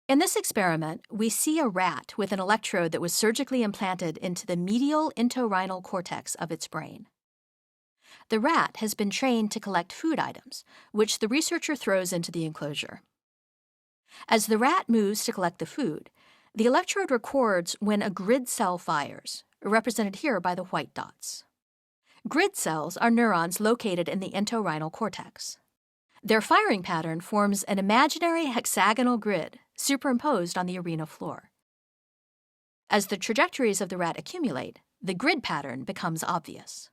In this experiment, we see a rat with an electrode that was surgically implanted into the medial entorhinal cortex of its brain. The rat has been trained to collect food items, which the researcher throws into the enclosure. As the rat moves to collect the food, the electrode records when a grid cell fires, represented here by the white dots. Grid cells are neurons located in the entorhinal cortex. Their firing pattern forms an imaginary hexagonal grid superimposed on the arena floor. As the trajectories of the rat accumulate, the grid pattern becomes obvious.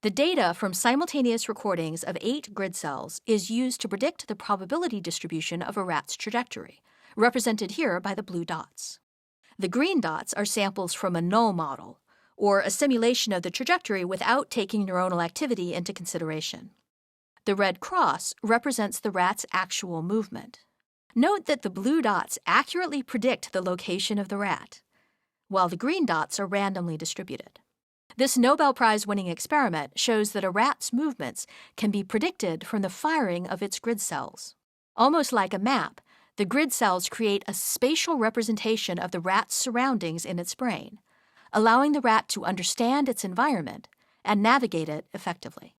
The data from simultaneous recordings of 8 grid cells is used to predict the probability distribution of a rat's trajectory, represented here by the blue dots. The green dots are samples from a null model, or a simulation of the trajectory without taking neuronal activity into consideration. The red cross represents the rat's actual movement. Note that the blue dots accurately predict the location of the rat, while the green dots are randomly distributed. This Nobel Prize-winning experiment shows that a rat's movements can be predicted from the firing of its grid cells. Almost like a map, the grid cells create a spatial representation of the rat's surroundings in its brain, allowing the rat to understand its environment and navigate it effectively.